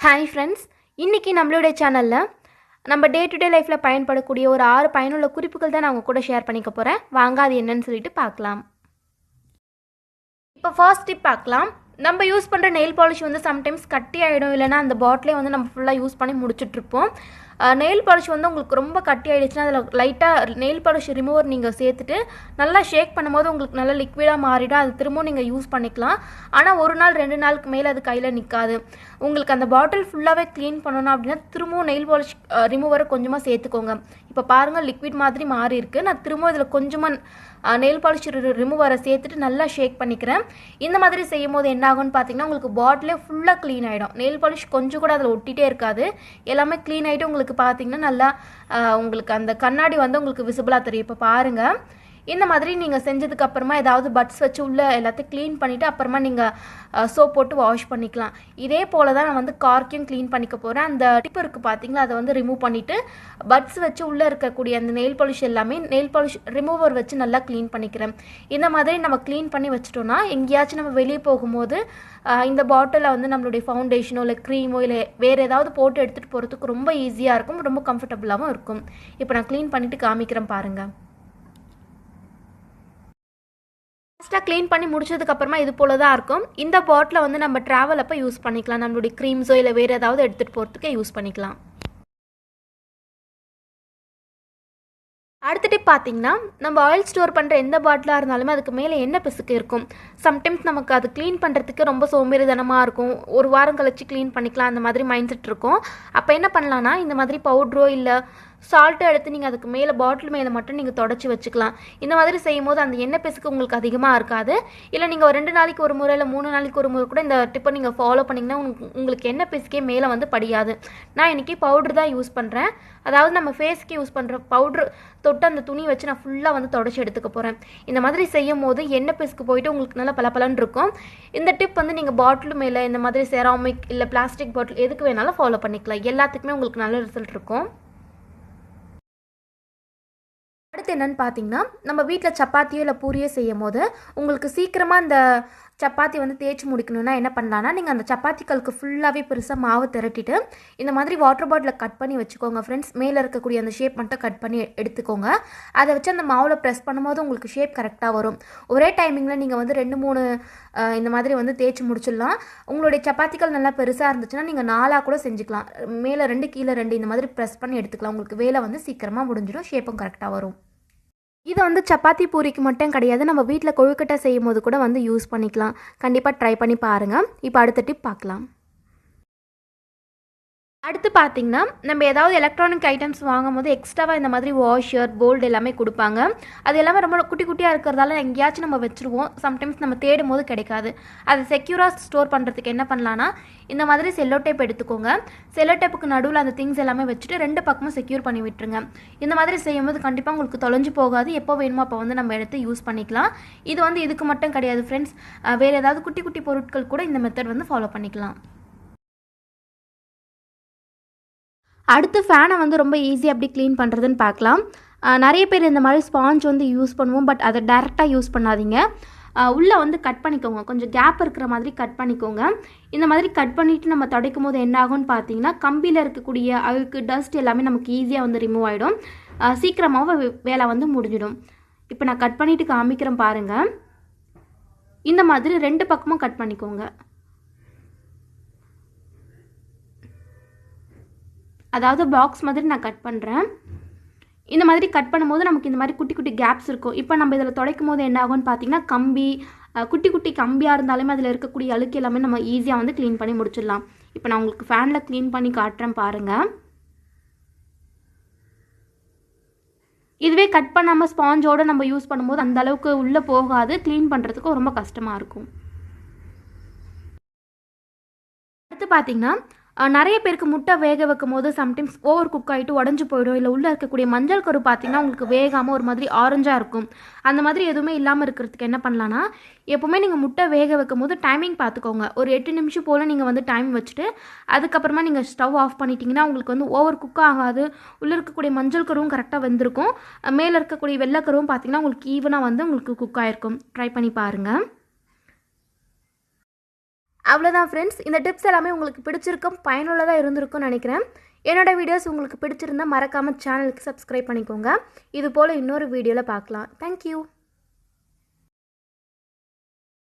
Hi friends, இன்றைக்கி நம்மளுடைய சேனலில் நம்ம டே டு டே லைஃப்பில் பயன்படக்கூடிய ஒரு 6 பயனுள்ள குறிப்புகள் தான் நான் உங்கள் கூட ஷேர் பண்ணிக்க போகிறேன். வாங்க அது என்னன்னு சொல்லிட்டு பார்க்கலாம். இப்போ ஃபர்ஸ்ட் டிப் பார்க்கலாம். நம்ம யூஸ் பண்ணுற நெயில் பாலிஷ் வந்து சம்டைம்ஸ் கட்டி ஆகிடும், இல்லைனா அந்த பாட்டிலே வந்து நம்ம ஃபுல்லாக யூஸ் பண்ணி முடிச்சுட்ருப்போம். நெயில் பாலிஷ் வந்து உங்களுக்கு ரொம்ப கட்டி ஆகிடுச்சுன்னா அதில் லைட்டாக நெயில் பாலிஷ் ரிமூவர் நீங்கள் சேர்த்துட்டு நல்லா ஷேக் பண்ணும்போது உங்களுக்கு நல்லா லிக்விடாக மாறிடும். அது திரும்பவும் நீங்கள் யூஸ் பண்ணிக்கலாம். ஆனால் ஒரு நாள் 2 நாளுக்கு மேலே அது கையில் நிற்காது. உங்களுக்கு அந்த பாட்டில் ஃபுல்லாகவே க்ளீன் பண்ணணும் அப்படின்னா திரும்பவும் நெயில் பாலிஷ் ரிமூவரை கொஞ்சமாக சேர்த்துக்கோங்க. இப்போ பாருங்கள், லிக்விட் மாதிரி மாறி இருக்குது. நான் திரும்பவும் இதில் கொஞ்சமாக நெயில் பாலிஷ் ரிமூவரை சேர்த்துட்டு நல்லா ஷேக் பண்ணிக்கிறேன். இந்த மாதிரி செய்யும் போது என்ன ஆகும்னு பார்த்தீங்கன்னா உங்களுக்கு பாட்டிலே ஃபுல்லாக க்ளீன் ஆகிடும். நெயில் பாலிஷ் கொஞ்சம் கூட அதில் ஒட்டிகிட்டே இருக்காது. எல்லாமே க்ளீன் ஆகிட்டு உங்களுக்கு பார்த்தீங்கன்னா நல்லா உங்களுக்கு அந்த கண்ணாடி வந்து உங்களுக்கு விசிபிளாக தெரியும். இப்போ பாருங்கள், இந்த மாதிரி நீங்கள் செஞ்சதுக்கு அப்புறமா ஏதாவது பட்ஸ் வச்சு உள்ள எல்லாத்தையும் க்ளீன் பண்ணிவிட்டு அப்புறமா நீங்கள் சோப் போட்டு வாஷ் பண்ணிக்கலாம். இதே போல் தான் நான் வந்து கார்க்கையும் க்ளீன் பண்ணிக்க போகிறேன். அந்த டிப் இருக்குது பார்த்தீங்களா, அதை வந்து ரிமூவ் பண்ணிவிட்டு பட்ஸ் வச்சு உள்ளே இருக்கக்கூடிய அந்த நெயில் பாலிஷ் எல்லாமே நெயில் பாலிஷ் ரிமூவர் வச்சு நல்லா க்ளீன் பண்ணிக்கிறேன். இந்த மாதிரி நம்ம க்ளீன் பண்ணி வச்சிட்டோன்னா எங்கேயாச்சும் நம்ம வெளியே போகும்போது இந்த பாட்டிலில் வந்து நம்மளுடைய ஃபவுண்டேஷனோ இல்லை க்ரீமோ இல்லை வேறு ஏதாவது போட்டு எடுத்துகிட்டு போகிறதுக்கு ரொம்ப ஈஸியாக இருக்கும், ரொம்ப கம்ஃபர்டபுளாகவும் இருக்கும். இப்போ நான் க்ளீன் பண்ணிவிட்டு காமிக்கிறேன் பாருங்கள். ஃபஸ்ட்டாக க்ளீன் பண்ணி முடிச்சதுக்கப்புறமா இது போல தான் இருக்கும். இந்த பாட்டிலை வந்து நம்ம ட்ராவல் அப்போ யூஸ் பண்ணிக்கலாம். நம்மளுடைய க்ரீம்ஸோ இல்லை வேறு ஏதாவது எடுத்துகிட்டு போகிறதுக்கே யூஸ் பண்ணிக்கலாம். அடுத்த டிப் பார்த்தீங்கன்னா, நம்ம ஆயில் ஸ்டோர் பண்ணுற எந்த பாட்டிலாக இருந்தாலுமே அதுக்கு மேலே எண்ணெய் பிசுக்கு இருக்கும். சம்டைம்ஸ் நமக்கு அது க்ளீன் பண்ணுறதுக்கு ரொம்ப சோம்பேறித்தனமாக இருக்கும். ஒரு வாரம் கழிச்சு க்ளீன் பண்ணிக்கலாம் அந்த மாதிரி மைண்ட் செட் இருக்கும். அப்போ என்ன பண்ணலான்னா, இந்த மாதிரி பவுட்ரோ இல்லை சால்ட்டை எடுத்து நீங்கள் அதுக்கு மேலே பாட்டில் மேலே மட்டும் நீங்கள் தொடச்சி வச்சுக்கலாம். இந்த மாதிரி செய்யும் போது அந்த எண்ணெய் பிசுக்கு உங்களுக்கு அதிகமாக இருக்காது. இல்லை நீங்கள் ஒரு 2 நாளைக்கு ஒரு முறை இல்லை 3 நாளைக்கு ஒரு முறை கூட இந்த டிப்பை நீங்கள் ஃபாலோ பண்ணிங்கன்னா உங்களுக்கு எண்ணெய் பிசுக்கே மேலே வந்து படியாது. நான் இன்றைக்கி பவுட்ரு தான் யூஸ் பண்ணுறேன். அதாவது நம்ம ஃபேஸ்க்கு யூஸ் பண்ணுற பவுட்ரு தொட்டு அந்த துணி வச்சு நான் ஃபுல்லாக வந்து தொடச்சி எடுத்துக்க போகிறேன். இந்த மாதிரி செய்யும் போது எண்ணெய் பிசுக்கு போயிட்டு உங்களுக்கு நல்லா பலபலன்னு இருக்கும். இந்த டிப் வந்து நீங்கள் பாட்டில் மேலே இந்த மாதிரி செராமிக் இல்லை பிளாஸ்டிக் பாட்டில் எதுக்கு வேணாலும் ஃபாலோ பண்ணிக்கலாம். எல்லாத்துக்குமே உங்களுக்கு நல்ல ரிசல்ட் இருக்கும். அடுத்து என்னென்னு பார்த்தீங்கன்னா, நம்ம வீட்டில் சப்பாத்தியோ இல்லை பூரியோ செய்யும் போது உங்களுக்கு சீக்கிரமாக இந்த சப்பாத்தி வந்து தேய்ச்சி முடிக்கணும்னா என்ன பண்ணலான்னா, நீங்கள் அந்த சப்பாத்திகளுக்கு ஃபுல்லாகவே பெருசாக மாவு திரட்டிட்டு இந்த மாதிரி வாட்டர் பாட்டிலில் கட் பண்ணி வச்சுக்கோங்க ஃப்ரெண்ட்ஸ். மேலே இருக்கக்கூடிய அந்த ஷேப் மட்டும் கட் பண்ணி எடுத்துக்கோங்க. அதை வச்சு அந்த மாவில் ப்ரெஸ் பண்ணும்போது உங்களுக்கு ஷேப் கரெக்டாக வரும். ஒரே டைமிங்கில் நீங்கள் வந்து 2-3 இந்த மாதிரி வந்து தேய்ச்சி முடிச்சிடலாம். உங்களுடைய சப்பாத்திகள் நல்லா பெருசாக இருந்துச்சுன்னா நீங்கள் 4 கூட செஞ்சுக்கலாம். மேலே 2 கீழே 2 இந்த மாதிரி ப்ரெஸ் பண்ணி எடுத்துக்கலாம். உங்களுக்கு வேலை வந்து சீக்கிரமாக முடிஞ்சிடும், ஷேப்பும் கரெக்டாக வரும். இது வந்து சப்பாத்தி பூரிக்கு மட்டும் கிடையாது, நம்ம வீட்டில் கொழுக்கட்டை செய்யும் போது கூட வந்து யூஸ் பண்ணிக்கலாம். கண்டிப்பாக ட்ரை பண்ணி பாருங்கள். இப்போ அடுத்த டிப் பார்க்கலாம். அடுத்து பார்த்தீங்கன்னா, நம்ம ஏதாவது எலக்ட்ரானிக் ஐட்டம்ஸ் வாங்கும் போது எக்ஸ்ட்ராவாக இந்த மாதிரி வாஷர் போல்டு எல்லாமே கொடுப்பாங்க. அது எல்லாமே ரொம்ப குட்டி குட்டியாக இருக்கிறதால எங்கேயாச்சும் நம்ம வச்சுருவோம். சம்டைம்ஸ் நம்ம தேடும் போது கிடைக்காது. அதை செக்யூராக ஸ்டோர் பண்ணுறதுக்கு என்ன பண்ணலான்னா, இந்த மாதிரி செல்லோ டேப் எடுத்துக்கோங்க. செல்லோ டேப்புக்கு நடுவில் அந்த திங்ஸ் எல்லாமே வச்சுட்டு 2 பக்கமும் செக்யூர் பண்ணி விட்டுருங்க. இந்த மாதிரி செய்யும்போது கண்டிப்பாக உங்களுக்கு தொலைஞ்சு போகாது. எப்போ வேணுமோ அப்போ வந்து நம்ம எடுத்து யூஸ் பண்ணிக்கலாம். இது வந்து இதுக்கு மட்டும் கிடையாது ஃப்ரெண்ட்ஸ், வேறு ஏதாவது குட்டி குட்டி பொருட்கள் கூட இந்த மெத்தட் வந்து ஃபாலோ பண்ணிக்கலாம். அடுத்து ஃபேனை வந்து ரொம்ப ஈஸியாக எப்படி க்ளீன் பண்ணுறதுன்னு பார்க்கலாம். நிறைய பேர் இந்த மாதிரி ஸ்பாஞ்ச் வந்து யூஸ் பண்ணுவோம், பட் அதை டேரெக்டாக யூஸ் பண்ணாதீங்க. உள்ளே வந்து கட் பண்ணிக்கோங்க, கொஞ்சம் கேப் இருக்கிற மாதிரி கட் பண்ணிக்கோங்க. இந்த மாதிரி கட் பண்ணிவிட்டு நம்ம துடைக்கும் போது என்ன ஆகும்னு பார்த்தீங்கன்னா, கம்பியில் இருக்கக்கூடிய அழுக்கு டஸ்ட் எல்லாமே நமக்கு ஈஸியாக வந்து ரிமூவ் ஆகிடும். சீக்கிரமாக வேலை வந்து முடிஞ்சிடும். இப்போ நான் கட் பண்ணிவிட்டு காமிக்கிறேன் பாருங்கள். இந்த மாதிரி 2 பக்கமும் கட் பண்ணிக்கோங்க. அதாவது பாக்ஸ் மாதிரி நான் கட் பண்ணுறேன். இந்த மாதிரி கட் பண்ணும்போது நமக்கு இந்த மாதிரி குட்டி குட்டி கேப்ஸ் இருக்கும். இப்போ நம்ம இதில் துடைக்கும் போது என்ன ஆகும்னு பார்த்தீங்கன்னா, கம்பி குட்டி குட்டி கம்பியாக இருந்தாலுமே அதில் இருக்கக்கூடிய அழுக்கு எல்லாமே நம்ம ஈஸியாக வந்து க்ளீன் பண்ணி முடிச்சிடலாம். இப்போ நான் உங்களுக்கு ஃபேனில் க்ளீன் பண்ணி காட்டுறேன் பாருங்கள். இதுவே கட் பண்ணாமல் ஸ்பாஞ்சோடு நம்ம யூஸ் பண்ணும்போது அந்த அளவுக்கு உள்ளே போகாது, க்ளீன் பண்ணுறதுக்கும் ரொம்ப கஷ்டமாக இருக்கும். அடுத்து பார்த்தீங்கன்னா, நிறைய பேருக்கு முட்டை வேக வைக்கும் போது சம்டைம்ஸ் ஓவர் குக் ஆகிட்டு உடஞ்சி போயிடும். இல்லை உள்ளே இருக்கக்கூடிய மஞ்சள் கரு பார்த்திங்கன்னா உங்களுக்கு வேகாமல் ஒரு மாதிரி ஆரஞ்சாக இருக்கும். அந்த மாதிரி எதுவுமே இல்லாமல் இருக்கிறதுக்கு என்ன பண்ணலான்னா, எப்போவுமே நீங்கள் முட்டை வேக வைக்கும் போது டைமிங் பார்த்துக்கோங்க. ஒரு 8 நிமிஷம் போல் நீங்கள் வந்து டைம் வச்சுட்டு அதுக்கப்புறமா நீங்கள் ஸ்டவ் ஆஃப் பண்ணிட்டீங்கன்னா உங்களுக்கு வந்து ஓவர் குக் ஆகாது. உள்ளே இருக்கக்கூடிய மஞ்சள் கருவும் கரெக்டாக வெந்திருக்கும். மேலே இருக்கக்கூடிய வெள்ளைக்கருவும் பார்த்திங்கன்னா உங்களுக்கு ஈவனாக வந்து உங்களுக்கு குக் ஆகிருக்கும். ட்ரை பண்ணி பாருங்கள். அவ்வளோதான் ஃப்ரெண்ட்ஸ். இந்த டிப்ஸ் எல்லாமே உங்களுக்கு பிடிச்சிருக்கும், பயனுள்ளதாக இருந்திருக்கும்னு நினைக்கிறேன். என்னோடய வீடியோஸ் உங்களுக்கு பிடிச்சிருந்தால் மறக்காமல் சேனலுக்கு சப்ஸ்கிரைப் பண்ணிக்கோங்க. இது போல் இன்னொரு வீடியோவில் பார்க்கலாம். தேங்க்யூ.